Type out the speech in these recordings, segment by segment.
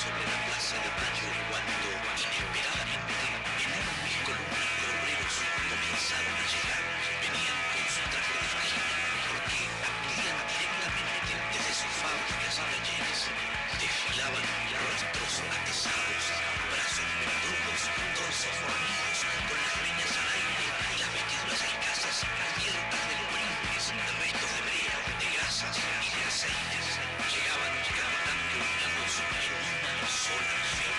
sobre la plaza de Mayo cuando, inesperadamente, enormes columnas de obreros comenzaron a llegar. Venían con su traje de fajín porque acudían directamente desde sus fábricas y talleres. Desfilaban rostros atesados, brazos membrudos, torsos fornidos, con las greñas al aire y las vestiduras escasas cubiertas de lombrices, de restos de brea, de grasas y de aceites. Llegaban cantando unidos en una sola fe.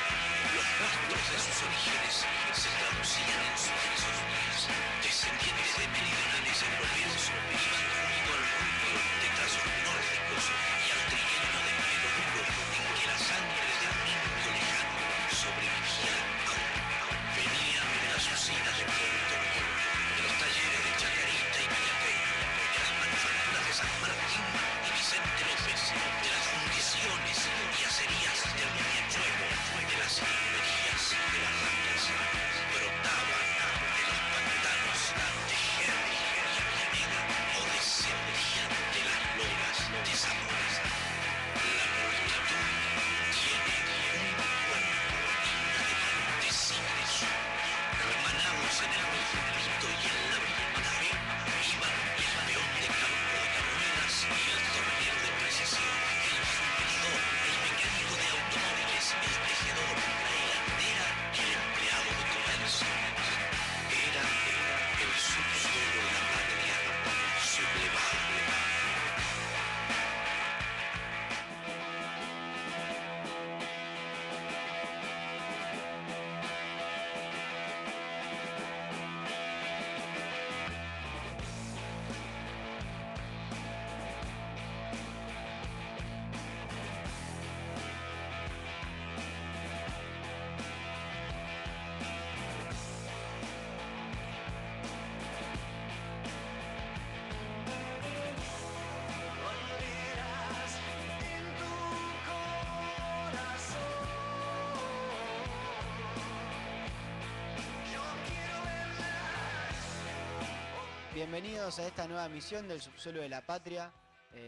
Los rastros de sus orígenes se traducían en sus días. Descendientes de meridionales europeos iban junto al rubio de trazos nórdicos y al trigueño de pelo duro en que la sangre del indio lejano sobrevivía aún. Venían de las usinas de Puerto Rico, de los talleres de Chacarita y Villapey, de las manufacturas de San Martín y Vicente López, de las fundiciones y acerías del Riachuelo, de las librerías de Barrancas. Brotaban de los pantanos de Jerry y Villanega o descendían de las lomas de Zamora. La multitud tiene un cuerpo inademantecible. Hermanados en el conflicto y en la voluntad, iban el peón de campo de carreras y el tornero de precisión, el fundidor, el mecánico de automóviles, el tejedor, la hilandera y el empleado de comercio. Era el subsuelo de la patria sublevado. Bienvenidos a esta nueva misión del Subsuelo de la Patria.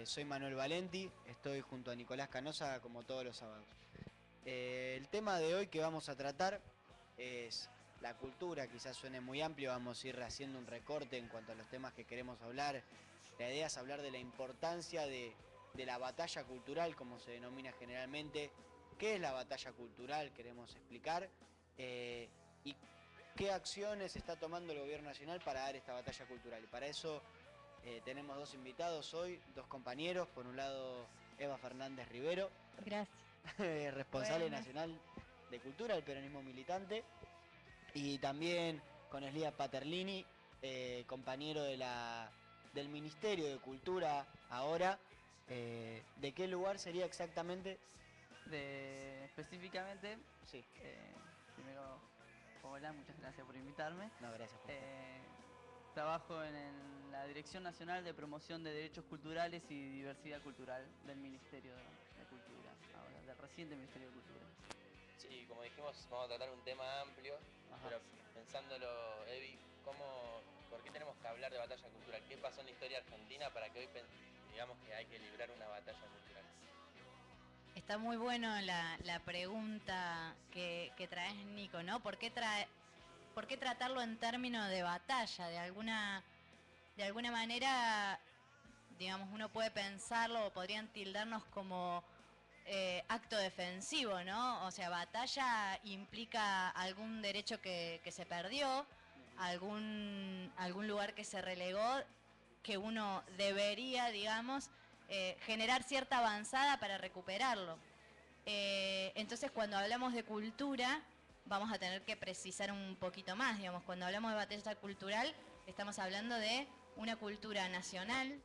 Soy Manuel Valenti, estoy junto a Nicolás Canosa como todos los sábados. El tema de hoy que vamos a tratar es la cultura, quizás suene muy amplio, vamos a ir haciendo un recorte en cuanto a los temas que queremos hablar. La idea es hablar de la importancia de la batalla cultural, como se denomina generalmente. ¿Qué es la batalla cultural? Queremos explicar. Y qué acciones está tomando el gobierno nacional para dar esta batalla cultural. Y para eso tenemos dos invitados hoy, dos compañeros. Por un lado, Eva Fernández Rivero. Gracias. Responsable nacional de cultura del peronismo militante. Y también con Eslía Paterlini, compañero del Ministerio de Cultura ahora. ¿De qué lugar sería exactamente? Específicamente, Sí. Primero, hola, muchas gracias por invitarme. No, gracias por Trabajo en la Dirección Nacional de Promoción de Derechos Culturales y Diversidad Cultural del Ministerio de Cultura, ahora, del reciente Ministerio de Cultura. Sí, como dijimos, vamos a tratar un tema amplio, pero pensándolo, Evi, ¿por qué tenemos que hablar de batalla cultural? ¿Qué pasó en la historia argentina para que hoy digamos que hay que librar una batalla cultural? Está muy bueno la pregunta que traes, Nico, ¿no? ¿Por qué tratarlo en términos de batalla? De alguna manera, digamos, uno puede pensarlo o podrían tildarnos como acto defensivo, ¿no? O sea, batalla implica algún derecho que se perdió, algún lugar que se relegó, que uno debería, digamos, generar cierta avanzada para recuperarlo. Entonces, cuando hablamos de cultura, vamos a tener que precisar un poquito más, digamos. Cuando hablamos de batalla cultural, estamos hablando de una cultura nacional,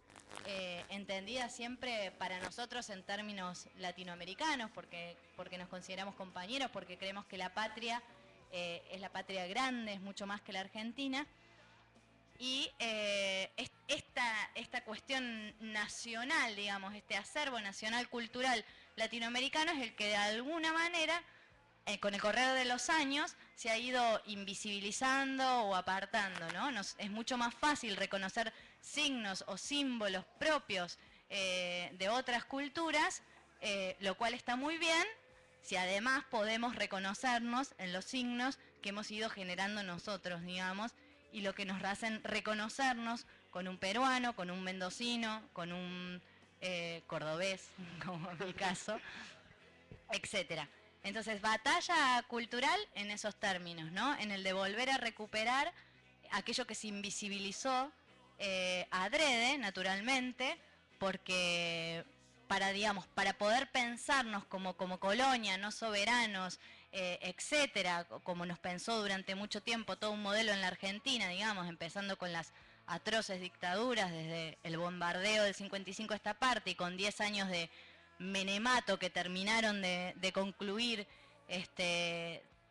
entendida siempre para nosotros en términos latinoamericanos, porque nos consideramos compañeros, porque creemos que la patria es la patria grande, es mucho más que la Argentina. Y esta cuestión nacional, digamos, este acervo nacional cultural latinoamericano es el que de alguna manera, con el correr de los años, se ha ido invisibilizando o apartando, ¿no? Es mucho más fácil reconocer signos o símbolos propios de otras culturas, lo cual está muy bien, si además podemos reconocernos en los signos que hemos ido generando nosotros, digamos, y lo que nos hacen reconocernos con un peruano, con un mendocino, con un cordobés, como en mi caso, etcétera. Entonces, batalla cultural en esos términos, ¿no? En el de volver a recuperar aquello que se invisibilizó adrede, naturalmente, porque para poder pensarnos como colonia, no soberanos, etcétera, como nos pensó durante mucho tiempo todo un modelo en la Argentina, digamos, empezando con las atroces dictaduras, desde el bombardeo del 55 a esta parte, y con 10 años de menemato que terminaron de concluir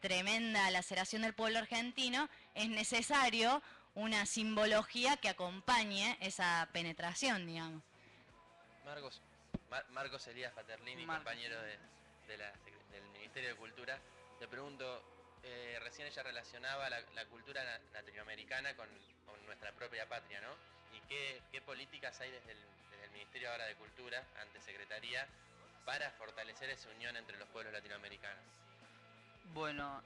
tremenda laceración del pueblo argentino, es necesario una simbología que acompañe esa penetración, digamos. Marcos Elías Paterlini, compañero del Ministerio de Cultura, le pregunto, recién ella relacionaba la cultura latinoamericana con nuestra propia patria, ¿no? ¿Y qué políticas hay desde el Ministerio ahora de Cultura, ante Secretaría, para fortalecer esa unión entre los pueblos latinoamericanos? Bueno,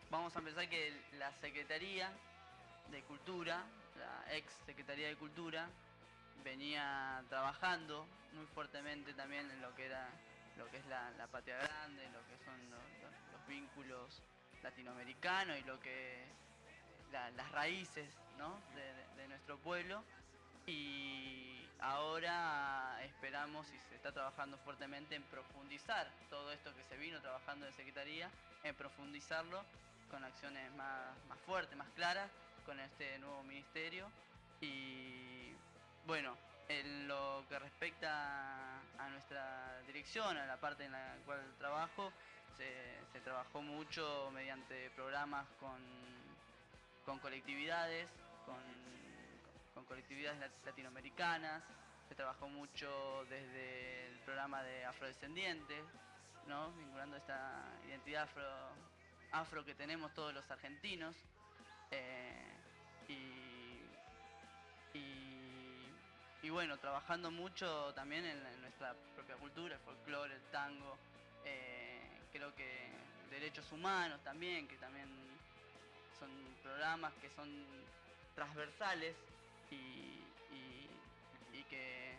vamos a empezar que la Secretaría de Cultura, la ex Secretaría de Cultura, venía trabajando muy fuertemente también en lo que es la patria grande, lo que son los vínculos latinoamericanos y lo que las raíces, ¿no? de nuestro pueblo. Y ahora esperamos y se está trabajando fuertemente en profundizar todo esto que se vino trabajando de Secretaría, en profundizarlo con acciones más fuertes, más claras, con este nuevo ministerio. Y bueno, en lo que respecta a nuestra dirección, a la parte en la cual trabajo, se trabajó mucho mediante programas con colectividades, con colectividades latinoamericanas. Se trabajó mucho desde el programa de afrodescendientes, ¿no? Vinculando esta identidad afro que tenemos todos los argentinos. Y bueno, trabajando mucho también en nuestra propia cultura, el folclore, el tango, creo que derechos humanos también, que también son programas que son transversales y que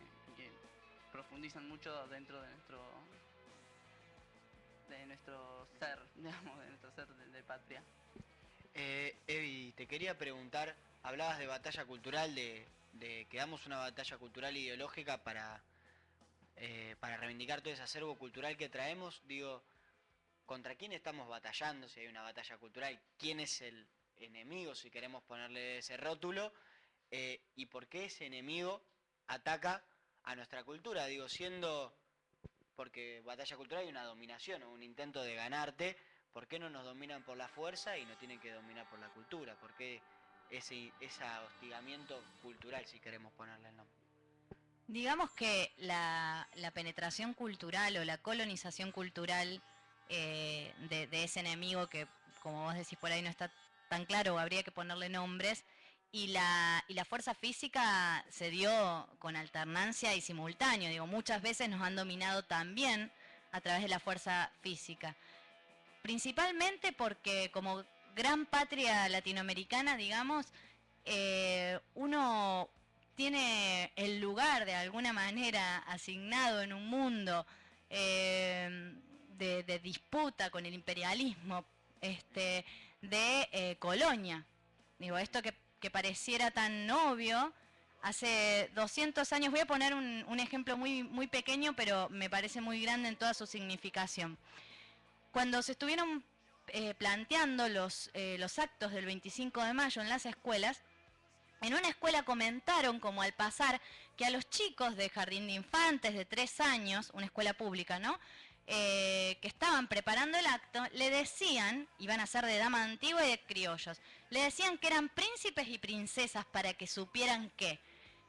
profundizan mucho dentro de nuestro ser, digamos, de nuestro ser de patria. Evi, te quería preguntar, hablabas de batalla cultural, de que damos una batalla cultural ideológica para reivindicar todo ese acervo cultural que traemos. Digo, ¿contra quién estamos batallando si hay una batalla cultural? ¿Quién es el enemigo, si queremos ponerle ese rótulo? ¿Y por qué ese enemigo ataca a nuestra cultura? Digo, porque batalla cultural hay una dominación o un intento de ganarte. ¿Por qué no nos dominan por la fuerza y nos tienen que dominar por la cultura? ¿Por qué ese hostigamiento cultural, si queremos ponerle el nombre? Digamos que la penetración cultural o la colonización cultural de ese enemigo que, como vos decís, por ahí no está tan claro, habría que ponerle nombres, y la fuerza física se dio con alternancia y simultáneo. Digo, muchas veces nos han dominado también a través de la fuerza física. Principalmente porque como gran patria latinoamericana, digamos, uno tiene el lugar de alguna manera asignado en un mundo de disputa con el imperialismo, de colonia. Digo, esto que pareciera tan obvio, hace 200 años, voy a poner un ejemplo muy pequeño, pero me parece muy grande en toda su significación. Cuando se estuvieron planteando los actos del 25 de mayo en las escuelas, en una escuela comentaron, como al pasar, que a los chicos de jardín de infantes de 3 años, una escuela pública, ¿no?, que estaban preparando el acto, le decían, iban a ser de dama antigua y de criollos, le decían que eran príncipes y princesas para que supieran qué.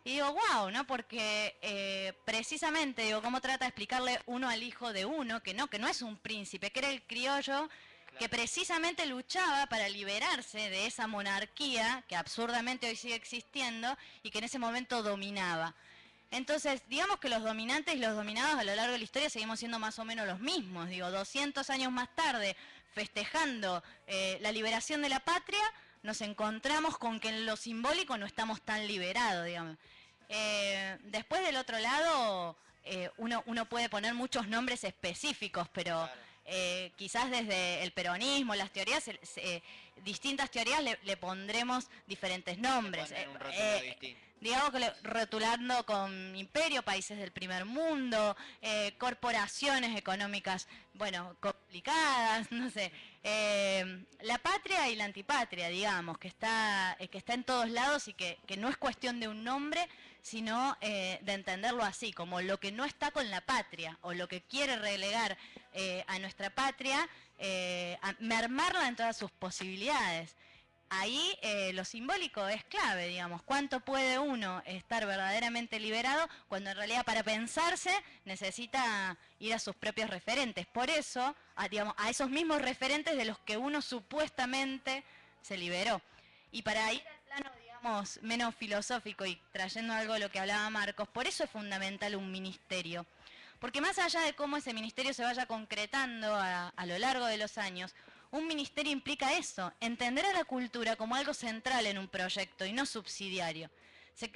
Y digo, wow, ¿no? Porque precisamente, digo, ¿cómo trata de explicarle uno al hijo de uno que no es un príncipe, que era el criollo, claro, que precisamente luchaba para liberarse de esa monarquía que absurdamente hoy sigue existiendo y que en ese momento dominaba? Entonces, digamos que los dominantes y los dominados a lo largo de la historia seguimos siendo más o menos los mismos. Digo, 200 años más tarde, festejando la liberación de la patria, nos encontramos con que en lo simbólico no estamos tan liberados, digamos. Después del otro lado, uno puede poner muchos nombres específicos, pero Claro. quizás desde el peronismo, las teorías, distintas teorías le pondremos diferentes nombres. Le ponen un rótulo distinto. Digamos que rotulando con imperio, países del primer mundo, corporaciones económicas, bueno, complicadas, no sé. La patria y la antipatria, digamos, que está en todos lados y que no es cuestión de un nombre, sino de entenderlo así, como lo que no está con la patria o lo que quiere relegar a nuestra patria, a mermarla en todas sus posibilidades. Ahí lo simbólico es clave, digamos, cuánto puede uno estar verdaderamente liberado cuando en realidad para pensarse necesita ir a sus propios referentes. Por eso, digamos, a esos mismos referentes de los que uno supuestamente se liberó. Y para ir al plano, digamos, menos filosófico y trayendo algo de lo que hablaba Marcos, por eso es fundamental un ministerio. Porque más allá de cómo ese ministerio se vaya concretando a lo largo de los años, un ministerio implica eso, entender a la cultura como algo central en un proyecto y no subsidiario.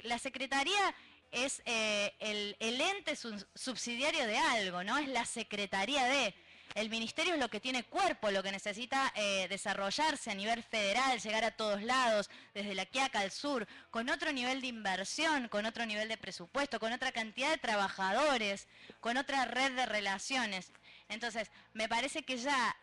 La secretaría es el ente subsidiario de algo, ¿no? Es la secretaría de. El ministerio es lo que tiene cuerpo, lo que necesita desarrollarse a nivel federal, llegar a todos lados, desde la Quiaca al sur, con otro nivel de inversión, con otro nivel de presupuesto, con otra cantidad de trabajadores, con otra red de relaciones. Entonces, me parece que ya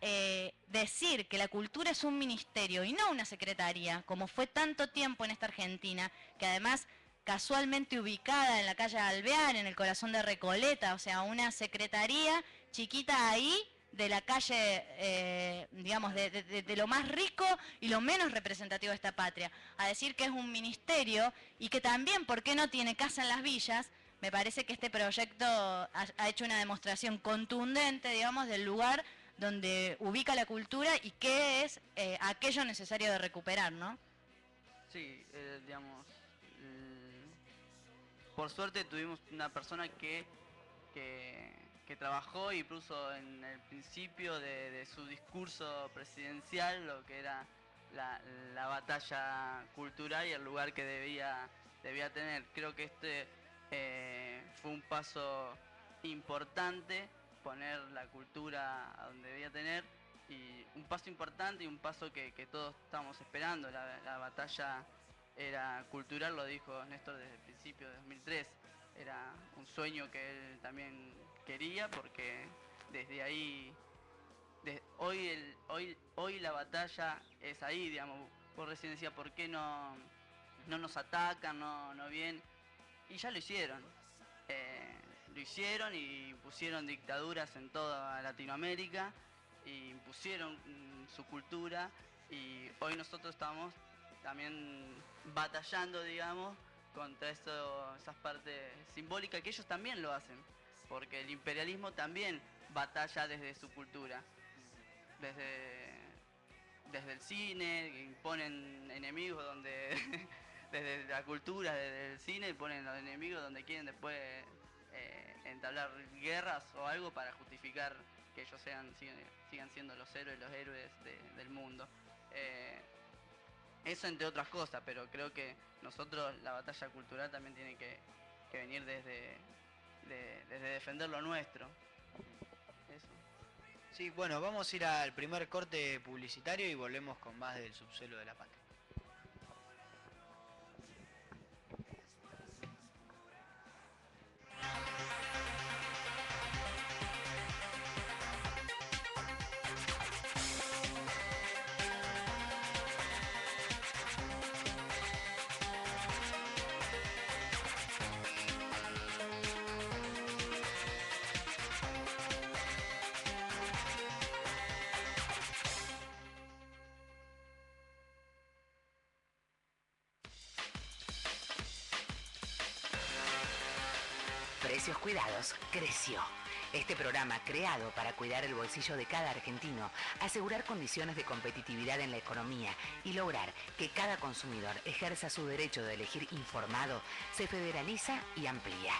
decir que la cultura es un ministerio y no una secretaría, como fue tanto tiempo en esta Argentina, que además casualmente ubicada en la calle Alvear, en el corazón de Recoleta, o sea, una secretaría chiquita ahí, de la calle, digamos, de lo más rico y lo menos representativo de esta patria, a decir que es un ministerio y que también, ¿por qué no tiene casa en las villas? Me parece que este proyecto ha hecho una demostración contundente, digamos, del lugar donde ubica la cultura y qué es aquello necesario de recuperar, ¿no? Sí, digamos, por suerte tuvimos una persona que trabajó y puso en el principio de su discurso presidencial lo que era la batalla cultural y el lugar que debía tener. Creo que este fue un paso importante, poner la cultura a donde debía tener, y un paso importante y un paso que todos estamos esperando. La batalla era cultural, lo dijo Néstor desde el principio de 2003, era un sueño que él también quería, porque desde ahí, hoy la batalla es ahí, digamos. Vos recién decías, ¿por qué no nos atacan, no vienen? Y ya lo hicieron. Lo hicieron y pusieron dictaduras en toda Latinoamérica, y impusieron su cultura, y hoy nosotros estamos también batallando, digamos, contra esas partes simbólicas que ellos también lo hacen, porque el imperialismo también batalla desde su cultura, desde el cine, imponen enemigos donde desde la cultura, desde el cine, ponen los enemigos donde quieren después entablar guerras o algo para justificar que ellos sigan siendo los héroes del mundo. Eso entre otras cosas, pero creo que nosotros, la batalla cultural también tiene que venir desde defender lo nuestro. Eso. Sí, bueno, vamos a ir al primer corte publicitario y volvemos con más del subsuelo de la patria. Precios Cuidados creció. Este programa, creado para cuidar el bolsillo de cada argentino, asegurar condiciones de competitividad en la economía y lograr que cada consumidor ejerza su derecho de elegir informado, se federaliza y amplía.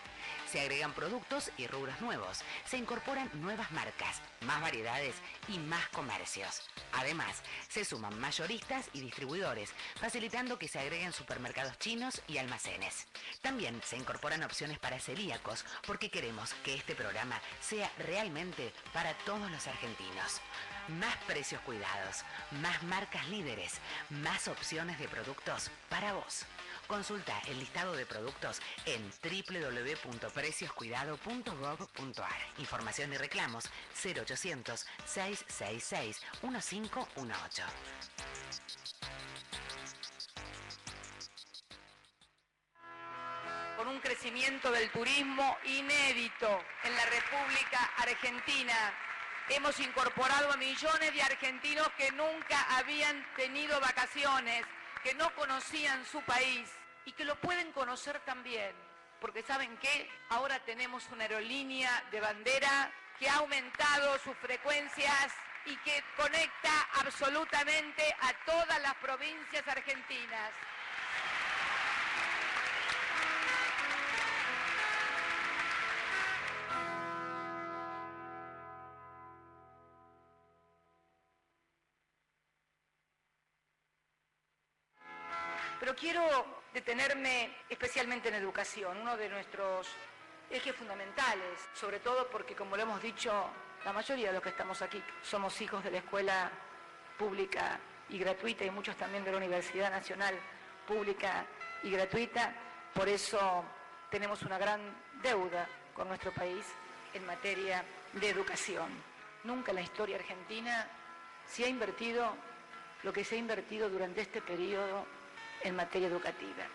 Se agregan productos y rubros nuevos, se incorporan nuevas marcas, más variedades y más comercios. Además, se suman mayoristas y distribuidores, facilitando que se agreguen supermercados chinos y almacenes. También se incorporan opciones para celíacos, porque queremos que este programa sea realmente para todos los argentinos. Más precios cuidados, más marcas líderes, más opciones de productos para vos. Consulta el listado de productos en www.precioscuidado.gov.ar. Información y reclamos 0800 666 1518. Con un crecimiento del turismo inédito en la República Argentina. Hemos incorporado a millones de argentinos que nunca habían tenido vacaciones, que no conocían su país y que lo pueden conocer también. Porque ¿saben qué? Ahora tenemos una aerolínea de bandera que ha aumentado sus frecuencias y que conecta absolutamente a todas las provincias argentinas. Pero quiero detenerme especialmente en educación, uno de nuestros ejes fundamentales, sobre todo porque, como lo hemos dicho, la mayoría de los que estamos aquí somos hijos de la escuela pública y gratuita y muchos también de la Universidad Nacional Pública y Gratuita. Por eso tenemos una gran deuda con nuestro país en materia de educación. Nunca en la historia argentina se ha invertido lo que se ha invertido durante este periodo en materia educativa.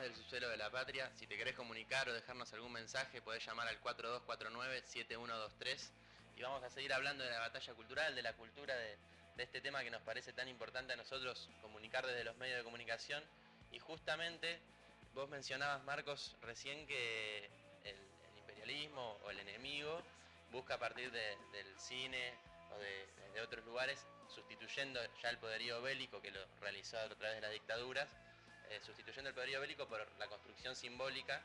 Del subsuelo de la patria. Si te querés comunicar o dejarnos algún mensaje, podés llamar al 4249-7123 y vamos a seguir hablando de la batalla cultural, de la cultura, de este tema que nos parece tan importante a nosotros comunicar desde los medios de comunicación. Y justamente vos mencionabas, Marcos, recién que el imperialismo o el enemigo busca a partir del cine o de otros lugares, sustituyendo ya el poderío bélico que lo realizó a través de las dictaduras, sustituyendo el poderío bélico por la construcción simbólica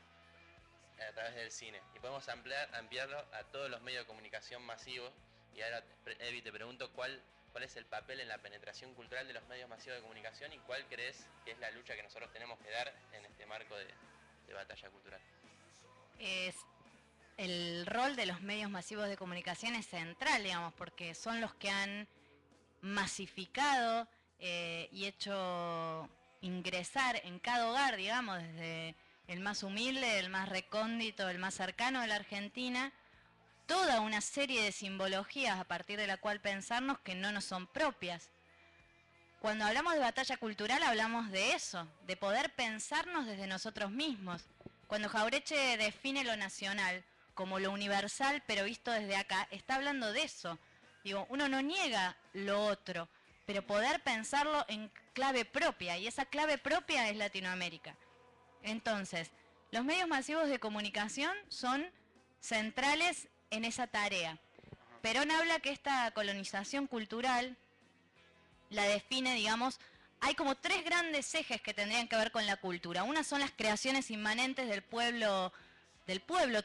a través del cine. Y podemos ampliarlo a todos los medios de comunicación masivos. Y ahora, Evi, te pregunto cuál es el papel en la penetración cultural de los medios masivos de comunicación y cuál crees que es la lucha que nosotros tenemos que dar en este marco de batalla cultural. El rol de los medios masivos de comunicación es central, digamos, porque son los que han masificado y hecho ingresar en cada hogar, digamos, desde el más humilde, el más recóndito, el más cercano de la Argentina, toda una serie de simbologías a partir de la cual pensarnos que no nos son propias. Cuando hablamos de batalla cultural hablamos de eso, de poder pensarnos desde nosotros mismos. Cuando Jauretche define lo nacional como lo universal, pero visto desde acá, está hablando de eso. Digo, uno no niega lo otro, pero poder pensarlo en clave propia, y esa clave propia es Latinoamérica. Entonces, los medios masivos de comunicación son centrales en esa tarea. Perón habla que esta colonización cultural la define, digamos, hay como tres grandes ejes que tendrían que ver con la cultura. Una son las creaciones inmanentes del pueblo,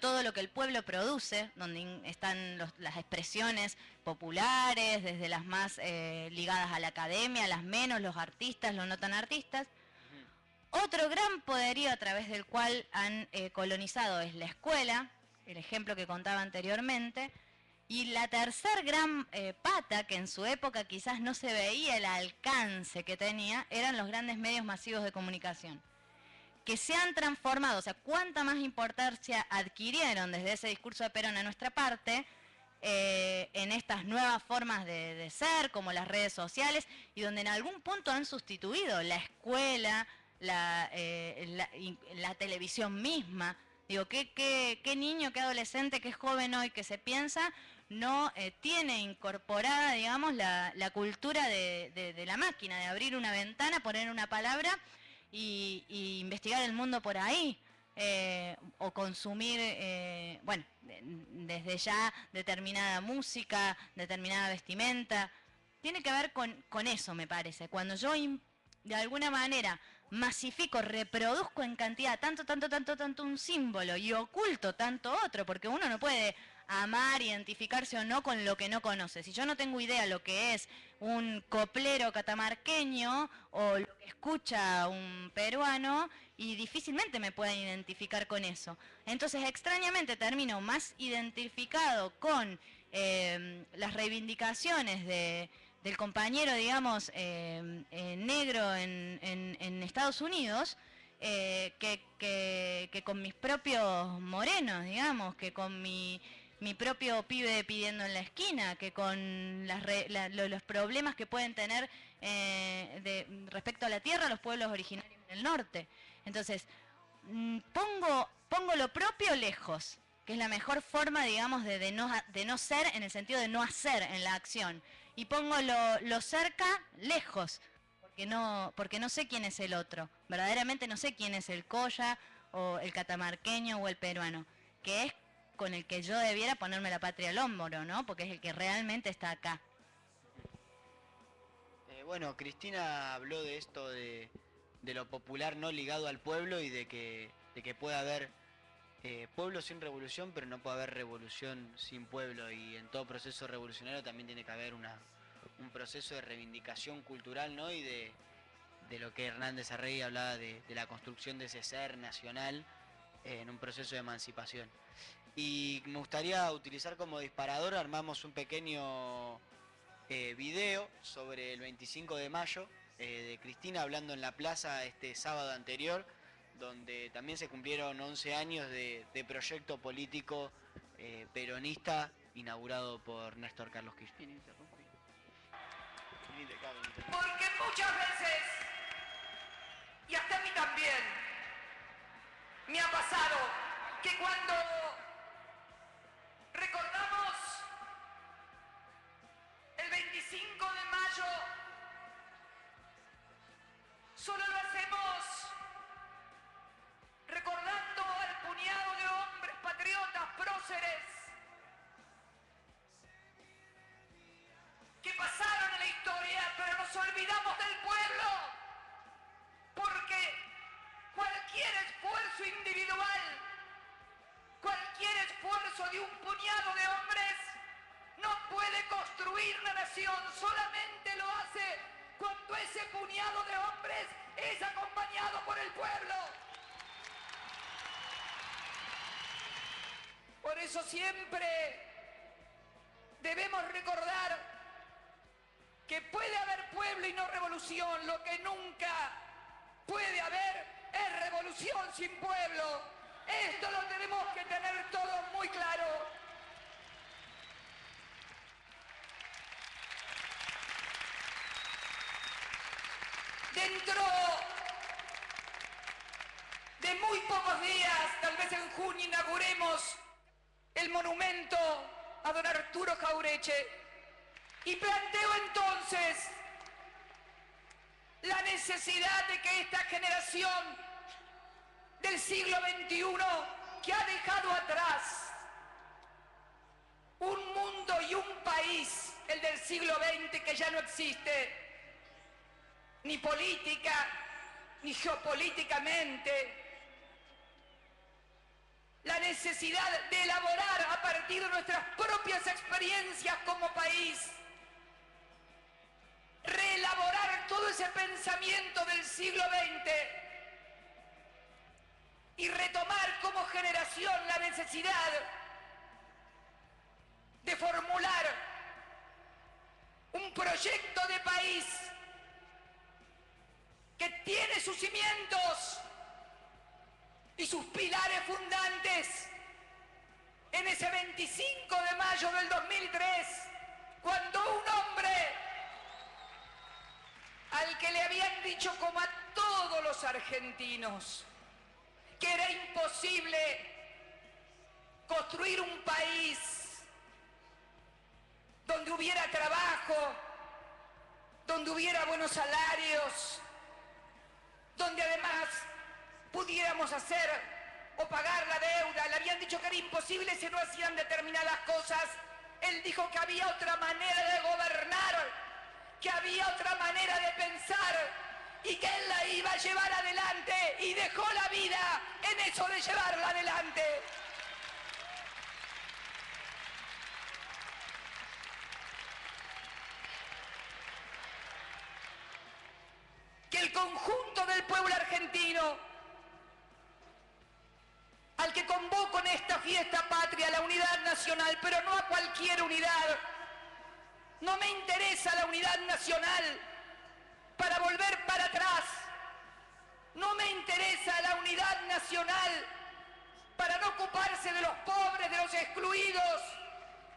todo lo que el pueblo produce, donde están las expresiones populares, desde las más ligadas a la academia, las menos, los artistas, los no tan artistas. Otro gran poderío a través del cual han colonizado es la escuela, el ejemplo que contaba anteriormente. Y la tercer gran pata, que en su época quizás no se veía el alcance que tenía, eran los grandes medios masivos de comunicación, que se han transformado, o sea, cuánta más importancia adquirieron desde ese discurso de Perón a nuestra parte, en estas nuevas formas de ser, como las redes sociales, y donde en algún punto han sustituido la escuela, la televisión misma. Digo, ¿qué niño, qué adolescente, qué joven hoy que se piensa no tiene incorporada, digamos, la cultura de la máquina, de abrir una ventana, poner una palabra y investigar el mundo por ahí? O consumir, bueno, desde ya determinada música, determinada vestimenta. Tiene que ver con eso, me parece. Cuando yo de alguna manera masifico, reproduzco en cantidad tanto un símbolo y oculto tanto otro, porque uno no puede amar, identificarse o no con lo que no conoce. Si yo no tengo idea lo que es un coplero catamarqueño o lo que escucha un peruano, y difícilmente me pueden identificar con eso. Entonces, extrañamente termino más identificado con las reivindicaciones del compañero, digamos, negro en Estados Unidos, que con mis propios morenos, digamos, que con mi propio pibe pidiendo en la esquina, que con los problemas que pueden tener respecto a la tierra los pueblos originarios del norte. Entonces, pongo lo propio lejos, que es la mejor forma, digamos, de no ser, en el sentido de no hacer en la acción. Y pongo lo cerca lejos, porque no sé quién es el otro. Verdaderamente no sé quién es el colla, o el catamarqueño, o el peruano, que es con el que yo debiera ponerme la patria al hombro, ¿no? Porque es el que realmente está acá. Bueno, Cristina habló de esto de lo popular no ligado al pueblo y de que puede haber pueblo sin revolución, pero no puede haber revolución sin pueblo, y en todo proceso revolucionario también tiene que haber un proceso de reivindicación cultural, ¿no? Y de lo que Hernández Arregui hablaba de la construcción de ese ser nacional en un proceso de emancipación. Y me gustaría utilizar como disparador, armamos un pequeño video sobre el 25 de mayo, de Cristina hablando en la plaza este sábado anterior, donde también se cumplieron 11 años de proyecto político peronista inaugurado por Néstor Carlos Kirchner. Porque muchas veces, y hasta a mí también, me ha pasado que cuando recordamos el 25 de mayo, solo lo hacemos recordando al puñado de hombres patriotas, próceres, que pasaron en la historia, pero nos olvidamos del pueblo, porque cualquier esfuerzo individual, cualquier esfuerzo de un puñado de hombres no puede construir una nación, solamente lo hace cuando ese puñado de hombres es acompañado por el pueblo. Por eso siempre debemos recordar que puede haber pueblo y no revolución. Lo que nunca puede haber es revolución sin pueblo. Esto lo tenemos que tener todos muy claro. Dentro de muy pocos días, tal vez en junio, inauguremos el monumento a don Arturo Jaureche. Y planteo entonces la necesidad de que esta generación del siglo XXI, que ha dejado atrás un mundo y un país, el del siglo XX, que ya no existe, ni política, ni geopolíticamente, la necesidad de elaborar a partir de nuestras propias experiencias como país, reelaborar todo ese pensamiento del siglo XX y retomar como generación la necesidad de formular un proyecto de país que tiene sus cimientos y sus pilares fundantes en ese 25 de mayo del 2003, cuando un hombre al que le habían dicho, como a todos los argentinos, que era imposible construir un país donde hubiera trabajo, donde hubiera buenos salarios, donde además pudiéramos hacer o pagar la deuda. Le habían dicho que era imposible si no hacían determinadas cosas. Él dijo que había otra manera de gobernar, que había otra manera de pensar y que él la iba a llevar adelante, y dejó la vida en eso de llevarla adelante. Que el conjunto del pueblo argentino, al que convoco en esta fiesta patria, la unidad nacional, pero no a cualquier unidad. No me interesa la unidad nacional para volver para atrás. No me interesa la unidad nacional para no ocuparse de los pobres, de los excluidos.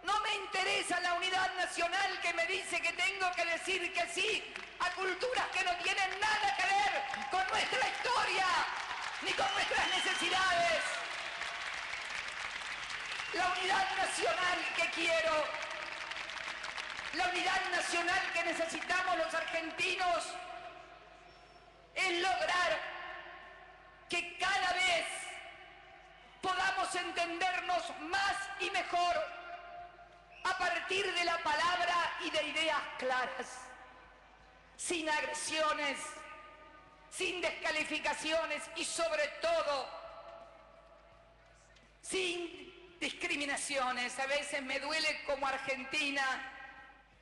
No me interesa la unidad nacional que me dice que tengo que decir que sí a culturas que no tienen nada que ver con nuestra historia ni con nuestras necesidades. La unidad nacional que quiero, la unidad nacional que necesitamos los argentinos, es lograr que cada vez podamos entendernos más y mejor a partir de la palabra y de ideas claras, sin agresiones, sin descalificaciones y sobre todo sin discriminaciones. A veces me duele como argentina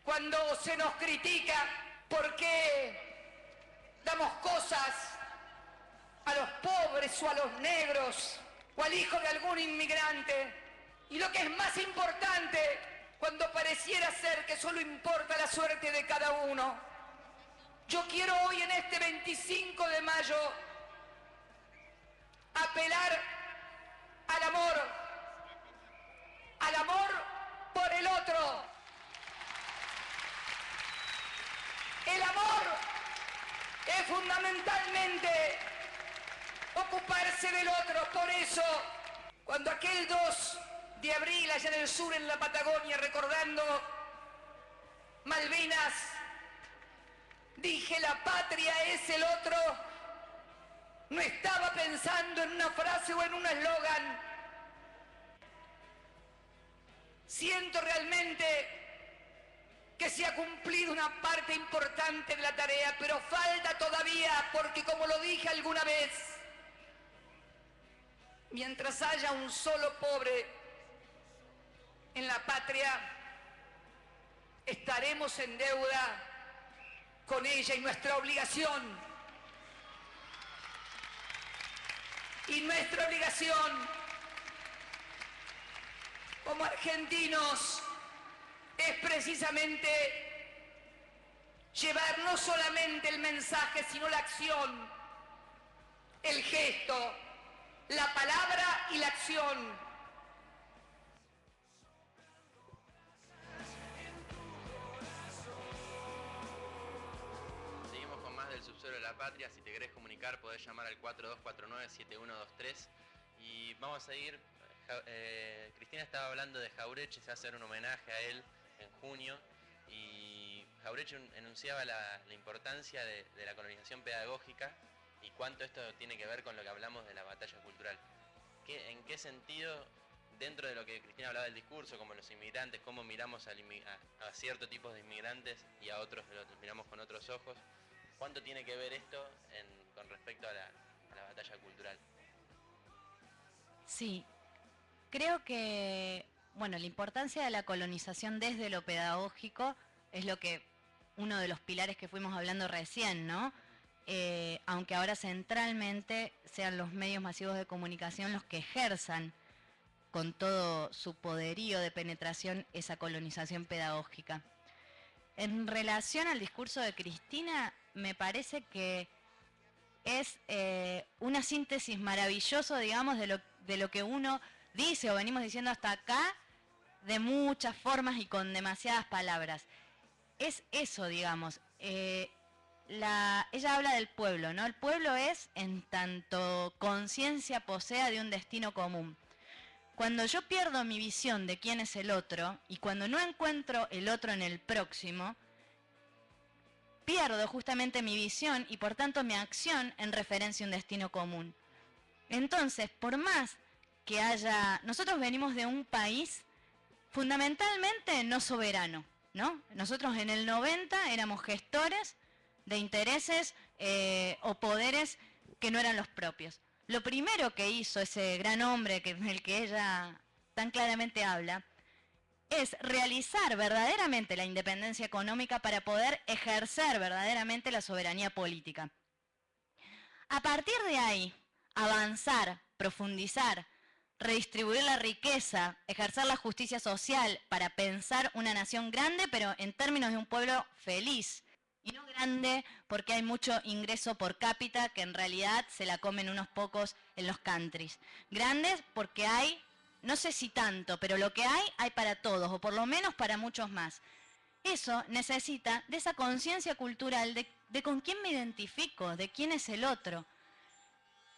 cuando se nos critica porque damos cosas a los pobres o a los negros o al hijo de algún inmigrante. Y lo que es más importante, cuando pareciera ser que solo importa la suerte de cada uno, yo quiero hoy en este 25 de mayo apelar al amor por el otro. El amor es fundamentalmente ocuparse del otro. Por eso, cuando aquel 2 de abril allá en el sur, en la Patagonia, recordando Malvinas, dije la patria es el otro, no estaba pensando en una frase o en un eslogan. Siento realmente que se ha cumplido una parte importante de la tarea, pero falta todavía, porque como lo dije alguna vez, mientras haya un solo pobre en la patria, estaremos en deuda con ella, y nuestra obligación como argentinos es precisamente llevar no solamente el mensaje, sino la acción, el gesto, la palabra y la acción. Seguimos con más del Subsuelo de la Patria. Si te querés comunicar, podés llamar al 4249-7123. Y vamos a ir. Cristina estaba hablando de Jauretche, se va a hacer un homenaje a él en junio, y Jauretche enunciaba la importancia de la colonización pedagógica y cuánto esto tiene que ver con lo que hablamos de la batalla cultural. ¿En qué sentido, dentro de lo que Cristina hablaba del discurso, como los inmigrantes, cómo miramos a ciertos tipos de inmigrantes y a otros los miramos con otros ojos, cuánto tiene que ver esto con respecto a la batalla cultural? Sí. Creo que, bueno, la importancia de la colonización desde lo pedagógico es uno de los pilares que fuimos hablando recién, ¿no? aunque ahora centralmente sean los medios masivos de comunicación los que ejerzan con todo su poderío de penetración esa colonización pedagógica. En relación al discurso de Cristina, me parece que es una síntesis maravillosa, digamos, de lo que uno dice o venimos diciendo hasta acá, de muchas formas y con demasiadas palabras. Es eso, digamos. Ella habla del pueblo, ¿no? El pueblo es en tanto conciencia posea de un destino común. Cuando yo pierdo mi visión de quién es el otro y cuando no encuentro el otro en el próximo, pierdo justamente mi visión y por tanto mi acción en referencia a un destino común. Entonces, por más que haya... Nosotros venimos de un país fundamentalmente no soberano, ¿no? Nosotros en el 90 éramos gestores de intereses o poderes que no eran los propios. Lo primero que hizo ese gran hombre del que ella tan claramente habla es realizar verdaderamente la independencia económica para poder ejercer verdaderamente la soberanía política. A partir de ahí, avanzar, profundizar, redistribuir la riqueza, ejercer la justicia social para pensar una nación grande, pero en términos de un pueblo feliz. Y no grande porque hay mucho ingreso por cápita que en realidad se la comen unos pocos en los countries. Grandes porque hay, no sé si tanto, pero lo que hay para todos, o por lo menos para muchos más. Eso necesita de esa conciencia cultural de con quién me identifico, de quién es el otro.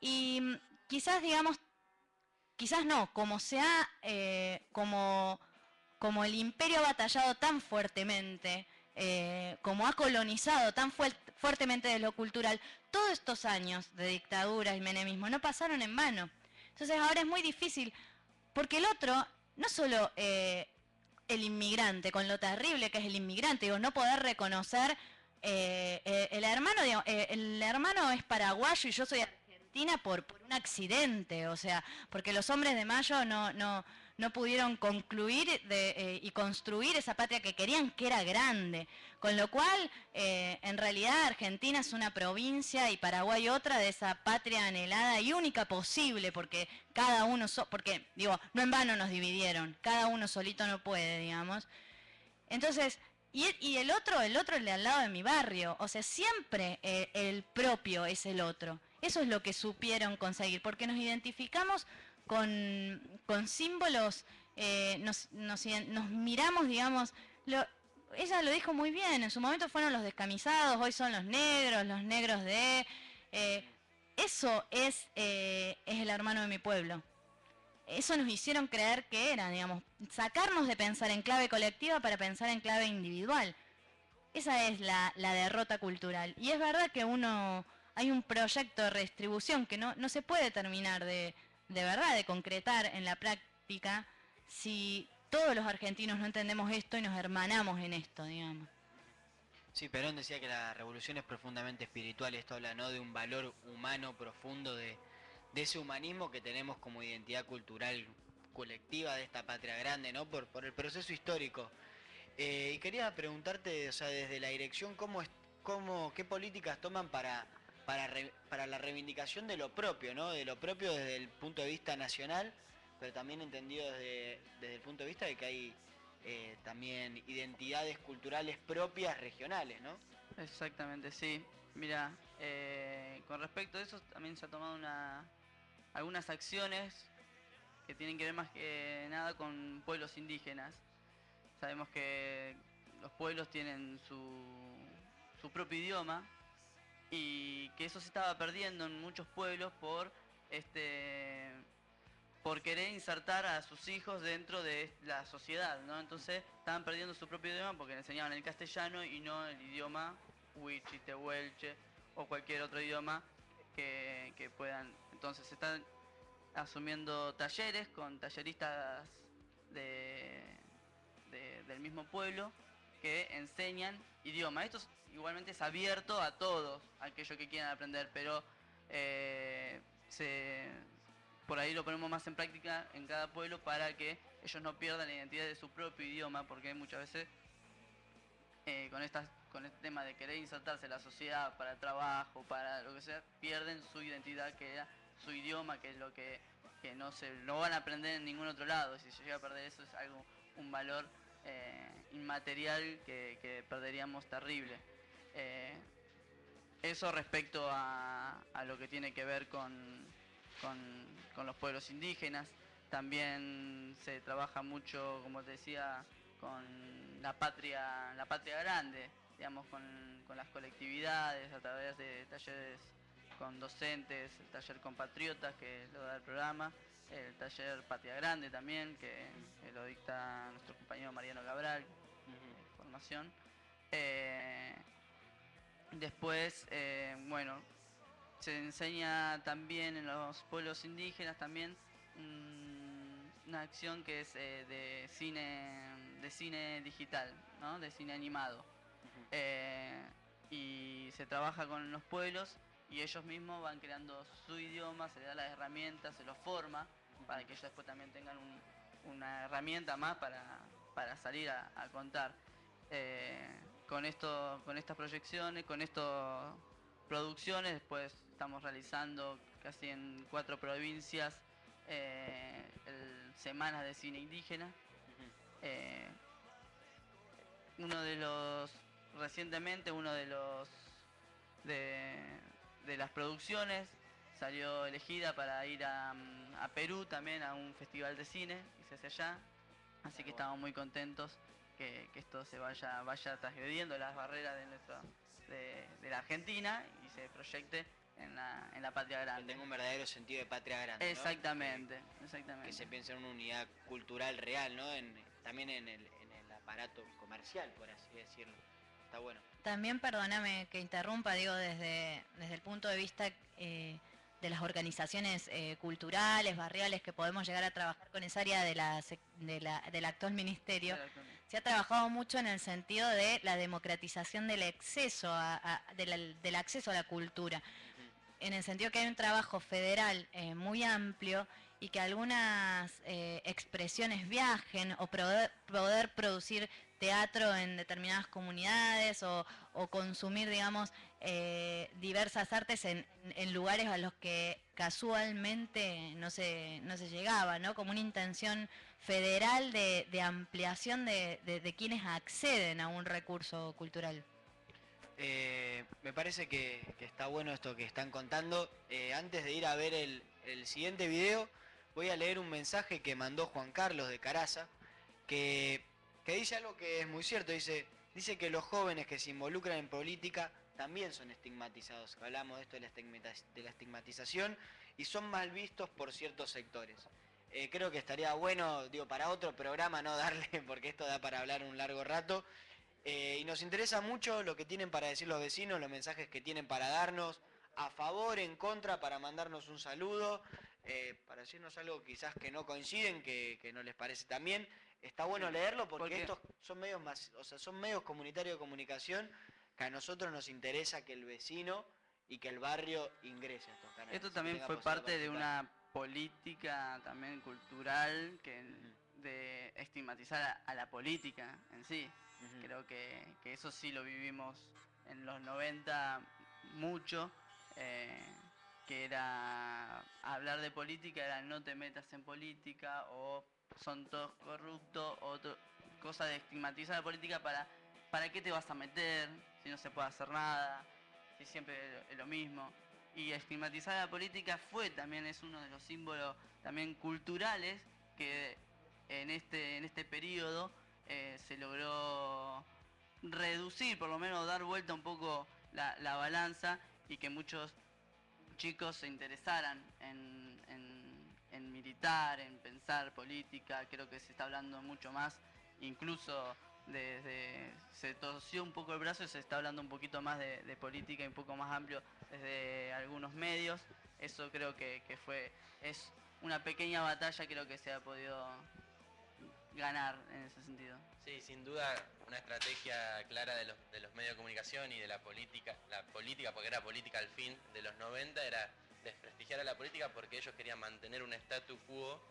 Y quizás, digamos, quizás no, como como el imperio ha batallado tan fuertemente, como ha colonizado tan fuertemente de lo cultural, todos estos años de dictadura y menemismo no pasaron en vano. Entonces ahora es muy difícil, porque el otro, no solo el inmigrante, con lo terrible que es el inmigrante, digo, no poder reconocer, el hermano es paraguayo y yo soy argentina por un accidente, o sea, porque los hombres de Mayo no pudieron concluir y construir esa patria que querían, que era grande. Con lo cual, en realidad Argentina es una provincia y Paraguay otra de esa patria anhelada y única posible, porque cada uno, porque digo, no en vano nos dividieron, cada uno solito no puede, digamos. Entonces, y el otro es el de al lado de mi barrio, o sea, siempre el propio es el otro. Eso es lo que supieron conseguir, porque nos identificamos con símbolos, nos miramos, digamos, ella lo dijo muy bien, en su momento fueron los descamisados, hoy son los negros de... eso es el hermano de mi pueblo. Eso nos hicieron creer que era, digamos, sacarnos de pensar en clave colectiva para pensar en clave individual. Esa es la derrota cultural. Y es verdad que hay un proyecto de redistribución que no se puede terminar de verdad, de concretar en la práctica, si todos los argentinos no entendemos esto y nos hermanamos en esto, digamos. Sí, Perón decía que la revolución es profundamente espiritual, esto habla, ¿no?, de un valor humano profundo, de ese humanismo que tenemos como identidad cultural colectiva de esta patria grande, ¿no?, por el proceso histórico. Y quería preguntarte, o sea, desde la dirección, ¿qué políticas toman para la reivindicación de lo propio, ¿no?, de lo propio desde el punto de vista nacional, pero también entendido desde el punto de vista de que hay también identidades culturales propias regionales, ¿no? Exactamente, sí. Mira, con respecto a eso también se ha tomado algunas acciones que tienen que ver más que nada con pueblos indígenas. Sabemos que los pueblos tienen su propio idioma y que eso se estaba perdiendo en muchos pueblos por querer insertar a sus hijos dentro de la sociedad, ¿no? Entonces estaban perdiendo su propio idioma porque le enseñaban el castellano y no el idioma huichi, tehuelche o cualquier otro idioma que puedan. Entonces se están asumiendo talleres con talleristas del mismo pueblo que enseñan idioma. Igualmente es abierto a todos, aquellos que quieran aprender, pero por ahí lo ponemos más en práctica en cada pueblo para que ellos no pierdan la identidad de su propio idioma, porque muchas veces con este tema de querer insertarse en la sociedad para el trabajo, para lo que sea, pierden su identidad, que era su idioma, que es lo que no van a aprender en ningún otro lado. Si se llega a perder eso, es algo, un valor inmaterial que perderíamos terrible. Eso respecto a lo que tiene que ver con los pueblos indígenas. También se trabaja mucho, como te decía, con la patria grande, digamos, con las colectividades, a través de talleres con docentes, el taller Compatriotas, que lo da el programa, el taller Patria Grande también, que lo dicta nuestro compañero Mariano Cabral, formación. Después, bueno, se enseña también en los pueblos indígenas también una acción que es de cine digital, ¿no? De cine animado. Y se trabaja con los pueblos y ellos mismos van creando su idioma, se les da las herramientas, se los forma para que ellos después también tengan una herramienta más para salir a contar. Con estas proyecciones, con estas producciones, después estamos realizando casi en 4 provincias semanas de cine indígena. Recientemente uno de las producciones salió elegida para ir a Perú también a un festival de cine que se hace allá, así que estamos muy contentos que esto se vaya transgrediendo las barreras de la Argentina y se proyecte en la patria grande. Que tenga un verdadero sentido de patria grande, ¿no? Exactamente. Que se piense en una unidad cultural real, ¿no? También en el aparato comercial, por así decirlo. Está bueno. También, perdóname que interrumpa, digo, desde el punto de vista de las organizaciones culturales, barriales, que podemos llegar a trabajar con esa área del actual ministerio, se ha trabajado mucho en el sentido de la democratización del acceso del acceso a la cultura, en el sentido que hay un trabajo federal muy amplio y que algunas expresiones viajen o poder producir teatro en determinadas comunidades o consumir, digamos, diversas artes en lugares a los que casualmente no se llegaba, ¿no? Como una intención federal de ampliación de quienes acceden a un recurso cultural. Me parece que está bueno esto que están contando. Antes de ir a ver el siguiente video, voy a leer un mensaje que mandó Juan Carlos de Caraza, que dice algo que es muy cierto. Dice que los jóvenes que se involucran en política también son estigmatizados. Hablamos de esto de la estigmatización y son mal vistos por ciertos sectores. Creo que estaría bueno, digo, para otro programa no darle, porque esto da para hablar un largo rato. Y nos interesa mucho lo que tienen para decir los vecinos, los mensajes que tienen para darnos, a favor, en contra, para mandarnos un saludo, para decirnos algo quizás que no coinciden, que no les parece tan bien. Está bueno leerlo porque estos son medios más, o sea, son medios comunitarios de comunicación que a nosotros nos interesa que el vecino y que el barrio ingrese a estos canales. Esto también fue parte de una política también cultural de estigmatizar a la política en sí. Creo que eso sí lo vivimos en los 90 mucho, que era hablar de política, era no te metas en política o son todos corruptos, o cosa de estigmatizar la política para qué te vas a meter si no se puede hacer nada, si siempre es lo mismo. Y estigmatizar la política es uno de los símbolos también culturales que en este periodo se logró reducir, por lo menos dar vuelta un poco la balanza y que muchos chicos se interesaran en militar, en pensar política. Creo que se está hablando mucho más, incluso se torció un poco el brazo y se está hablando un poquito más de política y un poco más amplio desde algunos medios. Eso creo que es una pequeña batalla, creo que se ha podido ganar en ese sentido. Sí, sin duda una estrategia clara de los medios de comunicación y de la política, porque era política al fin de los 90, era desprestigiar a la política porque ellos querían mantener un statu quo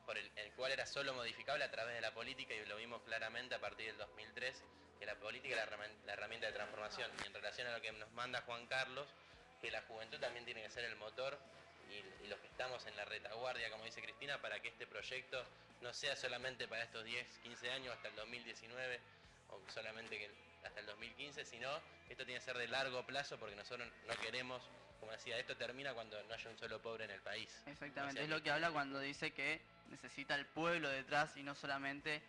por el cual era solo modificable a través de la política, y lo vimos claramente a partir del 2003 que la política es la herramienta de transformación. Y en relación a lo que nos manda Juan Carlos, que la juventud también tiene que ser el motor y los que estamos en la retaguardia, como dice Cristina, para que este proyecto no sea solamente para estos 10, 15 años hasta el 2019 o solamente hasta el 2015, sino que esto tiene que ser de largo plazo porque nosotros no queremos, como decía, esto termina cuando no haya un solo pobre en el país. Exactamente, O sea, es lo que habla cuando dice que necesita el pueblo detrás y no solamente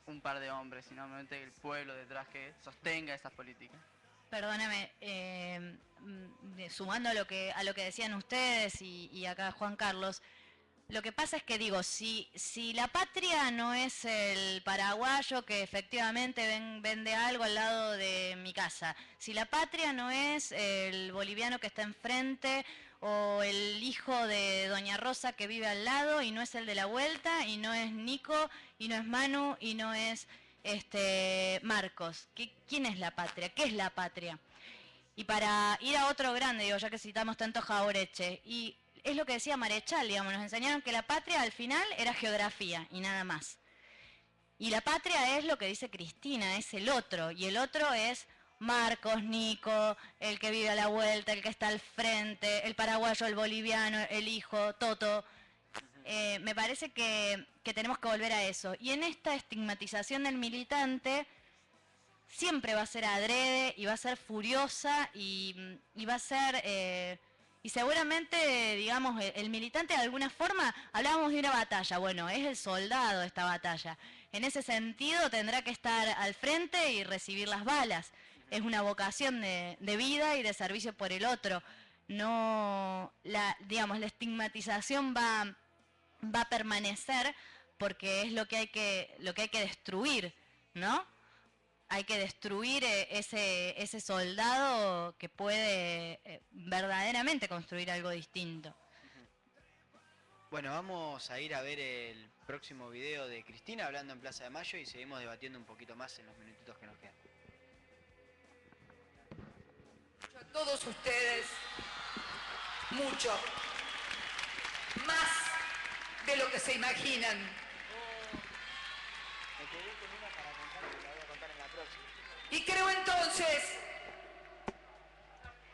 un par de hombres, sino realmente el pueblo detrás que sostenga esas políticas. Perdóname, sumando a lo que decían ustedes y acá Juan Carlos, lo que pasa es que digo, si la patria no es el paraguayo que efectivamente vende algo al lado de mi casa, si la patria no es el boliviano que está enfrente o el hijo de Doña Rosa que vive al lado y no es el de la vuelta y no es Nico y no es Manu y no es Marcos, ¿quién es la patria? ¿Qué es la patria? Y para ir a otro grande, digo, ya que citamos tanto Jaureche, y es lo que decía Marechal, digamos, nos enseñaron que la patria al final era geografía y nada más. Y la patria es lo que dice Cristina, es el otro, y el otro es Marcos, Nico, el que vive a la vuelta, el que está al frente, el paraguayo, el boliviano, el hijo, Toto. Me parece que tenemos que volver a eso. Y en esta estigmatización del militante siempre va a ser adrede y va a ser furiosa y va a ser... y seguramente, digamos, el militante de alguna forma, hablábamos de una batalla, bueno, es el soldado de esta batalla. En ese sentido tendrá que estar al frente y recibir las balas. Es una vocación de vida y de servicio por el otro. No, digamos, la estigmatización va a permanecer porque es lo que hay que destruir, ¿no? Hay que destruir ese soldado que puede verdaderamente construir algo distinto. Bueno, vamos a ir a ver el próximo video de Cristina hablando en Plaza de Mayo y seguimos debatiendo un poquito más en los minutitos que nos quedan. A todos ustedes, mucho, más de lo que se imaginan. Me quedé con una para contar que la voy a contar en la próxima. Y creo entonces,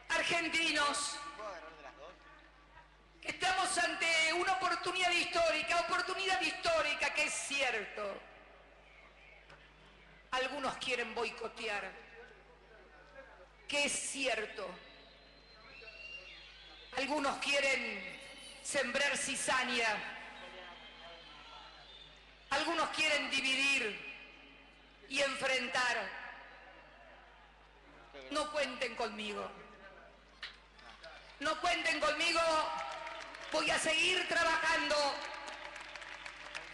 argentinos, ¿Puedo agarrar de las dos? que estamos ante una oportunidad histórica que es cierto. Algunos quieren boicotear, que es cierto. Algunos quieren sembrar cizaña. Algunos quieren dividir y enfrentar. No cuenten conmigo. No cuenten conmigo. Voy a seguir trabajando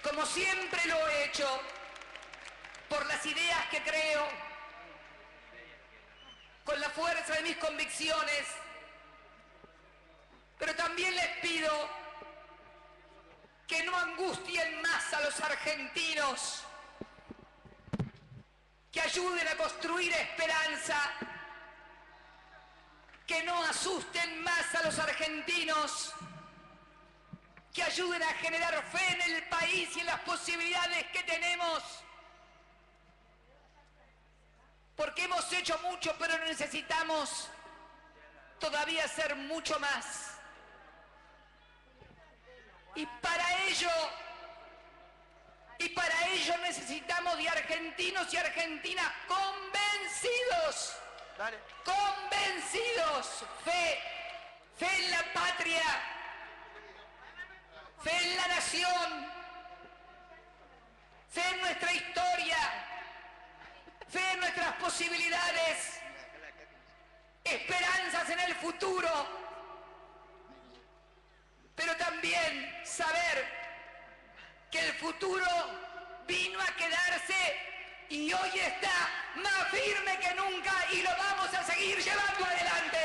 como siempre lo he hecho, por las ideas que creo, con la fuerza de mis convicciones, pero también les pido que no angustien más a los argentinos, que ayuden a construir esperanza, que no asusten más a los argentinos, que ayuden a generar fe en el país y en las posibilidades que tenemos, porque hemos hecho mucho, pero necesitamos todavía hacer mucho más. Y para ello necesitamos de argentinos y argentinas convencidos, convencidos, fe en la patria, fe en la nación, fe en nuestra historia, fe en nuestras posibilidades, esperanzas en el futuro, pero también saber que el futuro vino a quedarse y hoy está más firme que nunca y lo vamos a seguir llevando adelante.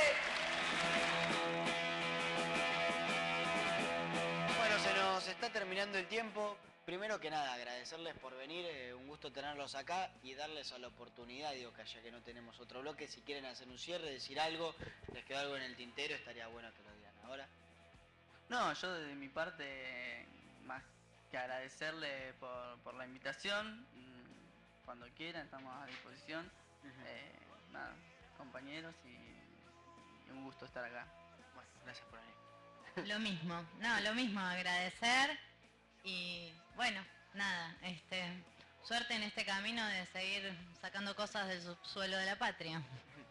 Bueno, se nos está terminando el tiempo. Primero que nada, agradecerles por venir, un gusto tenerlos acá y darles a la oportunidad, digo, que ya que no tenemos otro bloque, si quieren hacer un cierre, decir algo, les quedó algo en el tintero, estaría bueno que lo digan ahora. No, yo de mi parte, más que agradecerle por la invitación, cuando quieran, estamos a disposición. Nada, compañeros y un gusto estar acá. Bueno, gracias por venir. Lo mismo, lo mismo, agradecer y bueno, nada, suerte en este camino de seguir sacando cosas del subsuelo de la patria.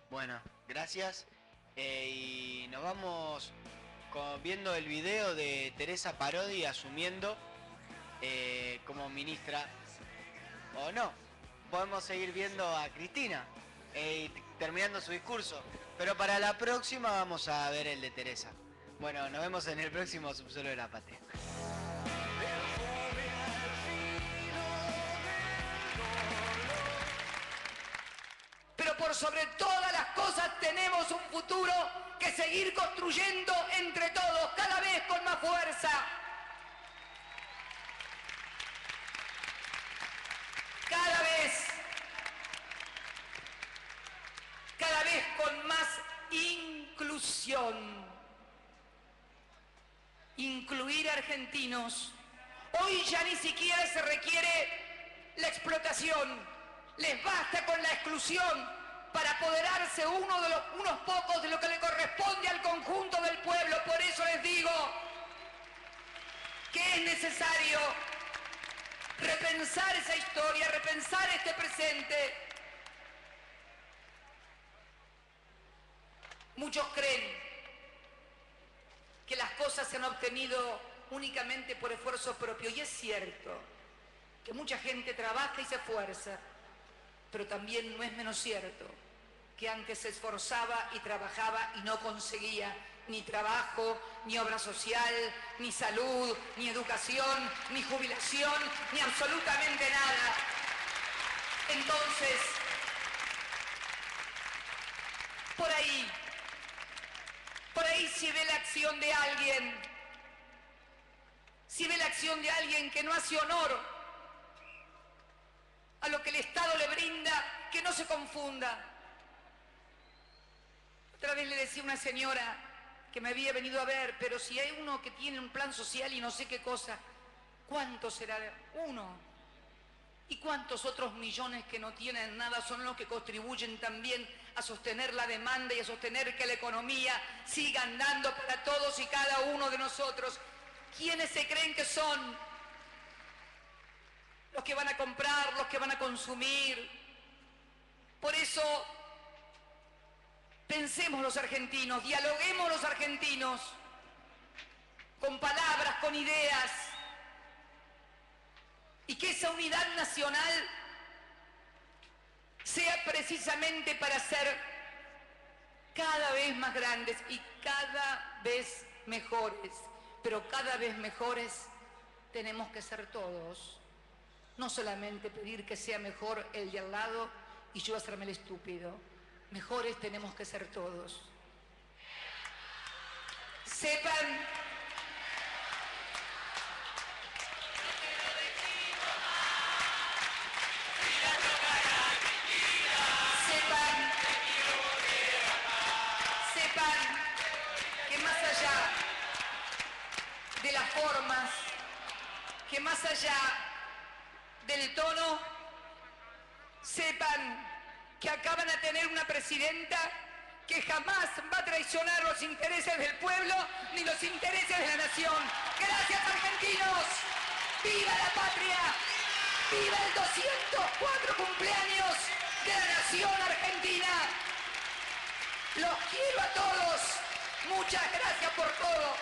Bueno, gracias. Y nos vamos viendo el video de Teresa Parodi asumiendo como ministra. ¿O no? Podemos seguir viendo a Cristina terminando su discurso. Pero para la próxima vamos a ver el de Teresa. Bueno, nos vemos en el próximo Subsuelo de la Patria. Pero por sobre todas las cosas tenemos un futuro que seguir construyendo entre todos, cada vez con más fuerza. Cada vez con más inclusión. Incluir argentinos. Hoy ya ni siquiera se requiere la explotación. Les basta con la exclusión para apoderarse unos pocos de lo que le corresponde al conjunto del pueblo. Por eso les digo que es necesario repensar esa historia, repensar este presente. Muchos creen que las cosas se han obtenido únicamente por esfuerzo propio, y es cierto que mucha gente trabaja y se esfuerza, pero también no es menos cierto que antes se esforzaba y trabajaba y no conseguía ni trabajo, ni obra social, ni salud, ni educación, ni jubilación, ni absolutamente nada. Entonces, por ahí si ve la acción de alguien, si ve la acción de alguien que no hace honor a lo que el Estado le brinda, que no se confunda. Otra vez le decía a una señora que me había venido a ver, pero si hay uno que tiene un plan social y no sé qué cosa, ¿cuánto será? Uno. ¿Y cuántos otros millones que no tienen nada son los que contribuyen también a sostener la demanda y a sostener que la economía siga andando para todos y cada uno de nosotros? ¿Quiénes se creen que son? Los que van a comprar, los que van a consumir. Por eso, pensemos los argentinos, dialoguemos los argentinos, con palabras, con ideas, y que esa unidad nacional sea precisamente para ser cada vez más grandes y cada vez mejores. Pero cada vez mejores tenemos que ser todos. No solamente pedir que sea mejor el de al lado y yo hacerme el estúpido. Mejores tenemos que ser todos. Sepan que más allá de las formas, que más allá del tono, sepan que acaban de tener una presidenta que jamás va a traicionar los intereses del pueblo ni los intereses de la nación. Gracias, argentinos. ¡Viva la patria! ¡Viva el 204 cumpleaños de la nación argentina! Los quiero a todos. Muchas gracias por todo.